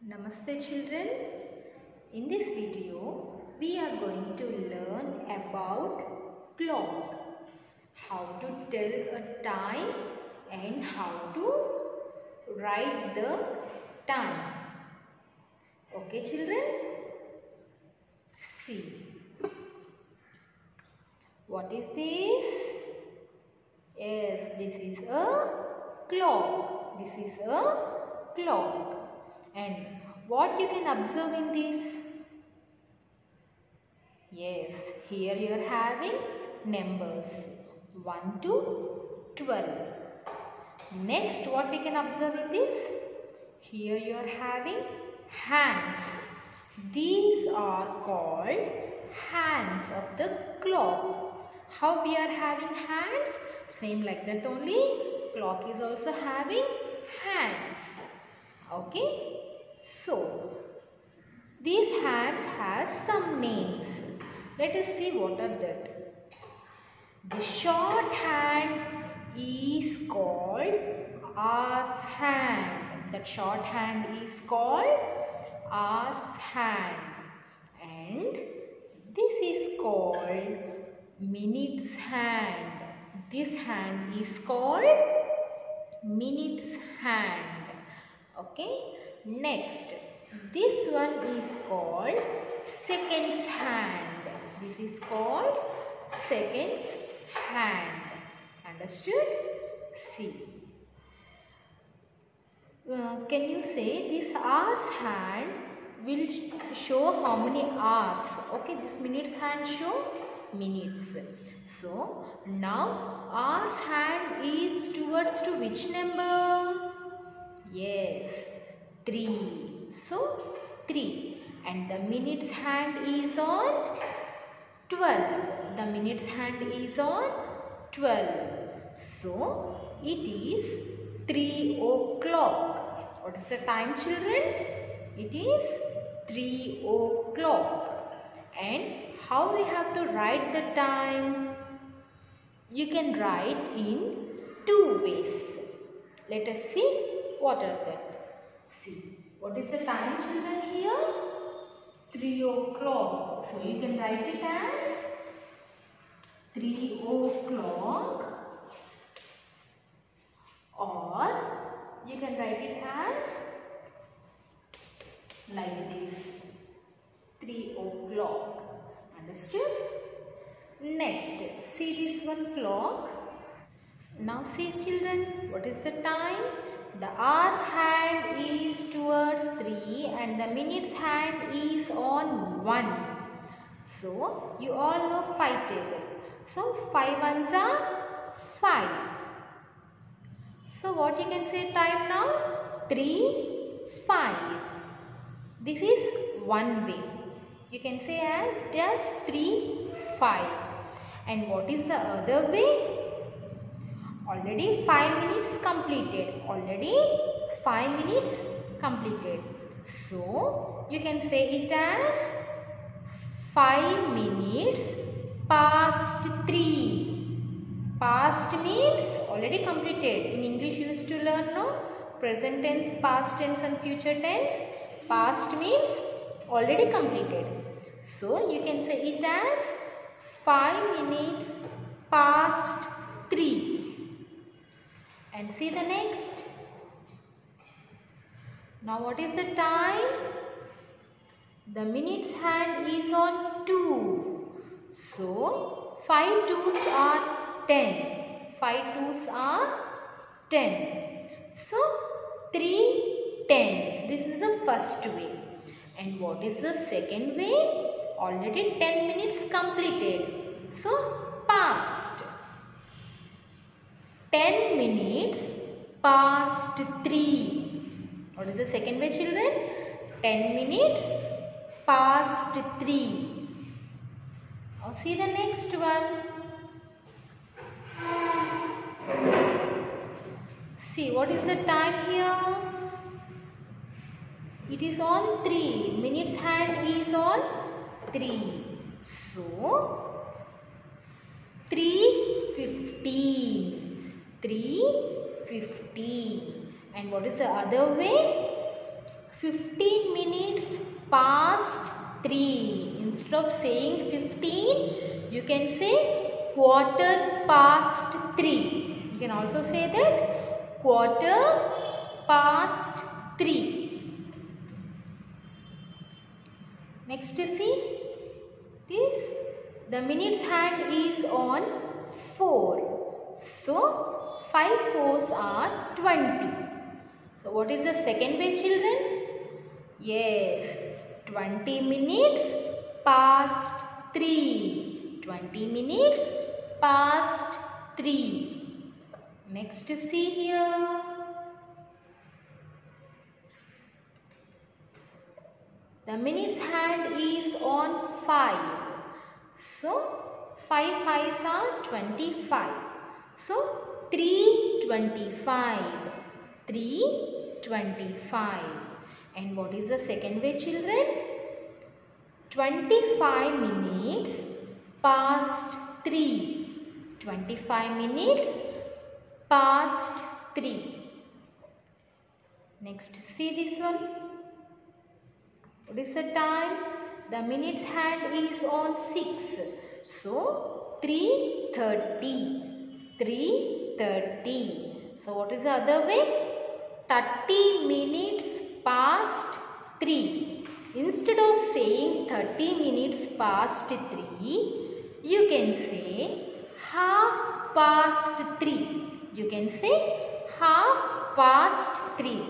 Namaste children. In this video we are going to learn about clock, how to tell a time and how to write the time. Okay children, see what is this? Yes, this is a clock. This is a clock. And what you can observe in this? Yes, here you are having numbers 1 to 12. Next, what we can observe in this? Here you are having hands. These are called hands of the clock. How we are having hands? Same like that only. Clock is also having hands. Okay. So, these hands has some names. Let us see what are that. The short hand is called hour's hand. That short hand is called hour's hand. And this is called minute's hand. This hand is called minute's hand. Okay. Next, this one is called seconds hand. This is called seconds hand. Understood? See. Can you say this hour's hand will show how many hours? Okay, this minute's hand show minutes. So, now hour's hand is towards to which number? Yes. 3. So, 3. And the minute's hand is on 12. The minute's hand is on 12. So, it is 3 o'clock. What is the time, children? It is 3 o'clock. And how we have to write the time? You can write in 2 ways. Let us see what are they. See, what is the time, children, here? 3 o'clock. So, you can write it as 3 o'clock, or you can write it as like this, 3 o'clock. Understood? Next, see this one clock. Now see children, what is the time? The hour's hand is towards 3 and the minute's hand is on 1. So, you all know 5 table. So, 5 ones are 5. So, what you can say time now? 3, 5. This is one way. You can say as just 3, 5. And what is the other way? Already 5 minutes completed. Already 5 minutes completed. So, you can say it as 5 minutes past 3. Past means already completed. In English you used to learn, no? Present tense, past tense and future tense. Past means already completed. So, you can say it as 5 minutes past 3. And see the next. Now what is the time? The minute's hand is on 2. So 5 twos are 10. 5 twos are 10. So 3, 10. This is the first way. And what is the second way? Already 10 minutes completed. So past. 10 minutes past 3. What is the second way, children? 10 minutes past 3. Now see the next one. See, what is the time here? It is on 3. Minute's hand is on 3. So, 3:15. 3:15. And what is the other way? 15 minutes past 3. Instead of saying 15, you can say quarter past 3. You can also say that quarter past 3. Next see, this the minutes hand is on 4. So 5 4s are 20. So what is the second way, children? Yes, 20 minutes past 3. 20 minutes past 3. Next see here. The minutes hand is on 5. So 5 5s are 25. So 325. 325. And what is the second way, children? 25 minutes past 3. 25 minutes past 3. Next, see this one. What is the time? The minutes hand is on 6. So 3:30. 3:30. So what is the other way? 30 minutes past 3. Instead of saying 30 minutes past 3, you can say half past 3. You can say half past 3.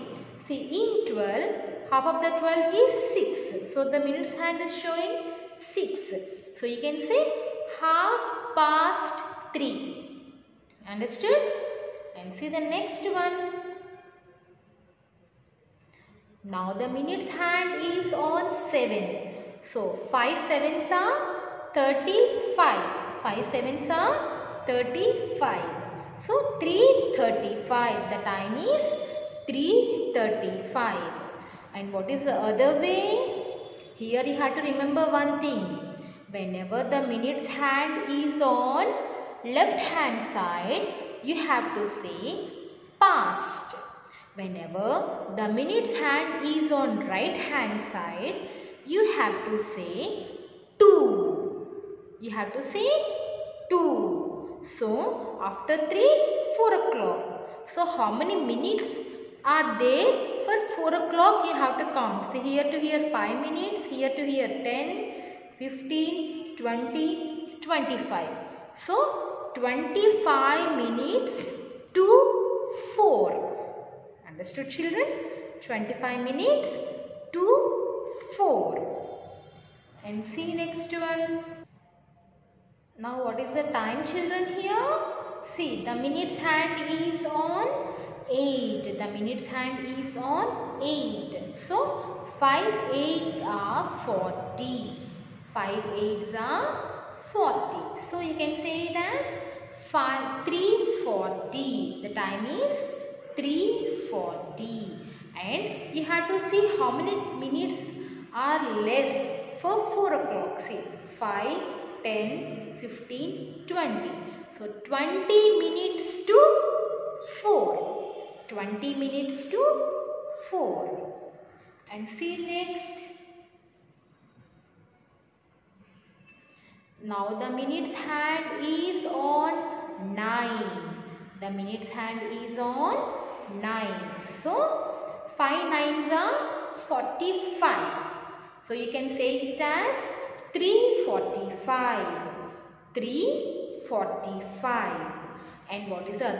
See, in 12, half of the 12 is 6. So the minutes hand is showing 6. So you can say half past 3. Understood? And see the next one. Now the minutes hand is on 7. So 5 7s are 35. 5 7s are 35. So 3:35. The time is 3:35. And what is the other way? Here you have to remember one thing. Whenever the minutes hand is on left hand side, you have to say past. Whenever the minutes hand is on right hand side, you have to say to. You have to say to. So after 3, 4 o'clock. So how many minutes are there? For 4 o'clock you have to count. So here to here 5 minutes, here to here 10, 15, 20, 25. So 25 minutes to 4. Understood, children? 25 minutes to 4. And see next one. Now what is the time, children, here? See, the minutes hand is on 8. The minutes hand is on 8. So 5 8s are 40. 5 8s are 40. So you can say it as 3:40. The time is 3:40. And you have to see how many minutes are less for 4 o'clock. See, 5, 10, 15, 20. So 20 minutes to 4. 20 minutes to 4. And see next. Now the minutes hand is on 9. The minutes hand is on 9. So 5 9s are 45. So you can say it as 3:45. 3:45. And what is the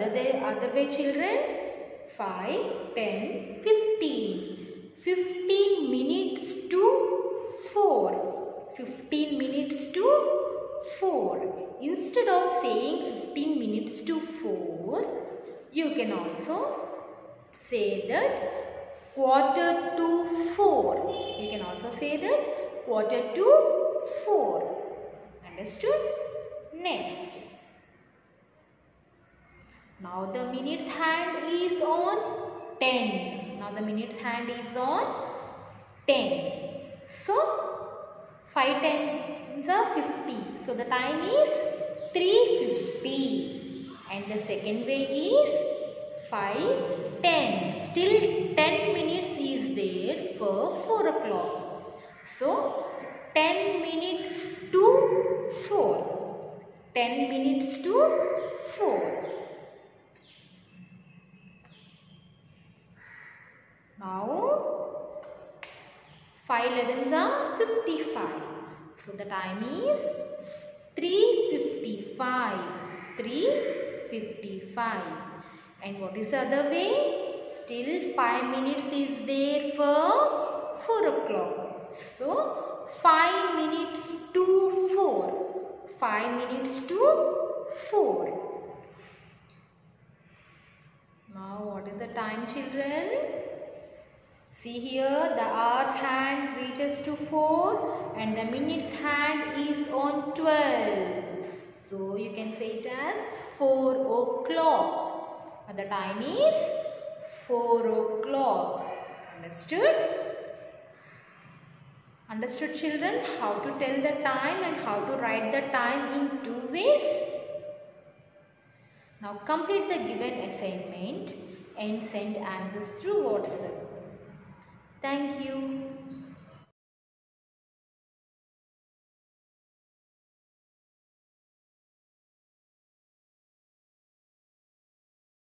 other way, children? 5, 10, 15. 15 minutes to 4. 15 minutes to 4. Instead of saying 15 minutes to 4, you can also say that quarter to 4. You can also say that quarter to 4. Understood? Next. Now the minutes hand is on 10. Now the minutes hand is on 10. So 5 10s are 50. So the time is 3:50. And the second way is 5 10. Still 10 minutes is there for 4 o'clock. So 10 minutes to 4. 10 minutes to 4. Now 5 11s are 55. So the time is 3:55. 3:55. And what is the other way? Still 5 minutes is there for 4 o'clock. So 5 minutes to 4. 5 minutes to 4. Now what is the time, children? See here, the hours hand reaches to 4 and the minutes hand is on 12. So you can say it as 4 o'clock. The time is 4 o'clock. Understood? Understood, children, how to tell the time and how to write the time in 2 ways? Now complete the given assignment and send answers through WhatsApp. Thank you.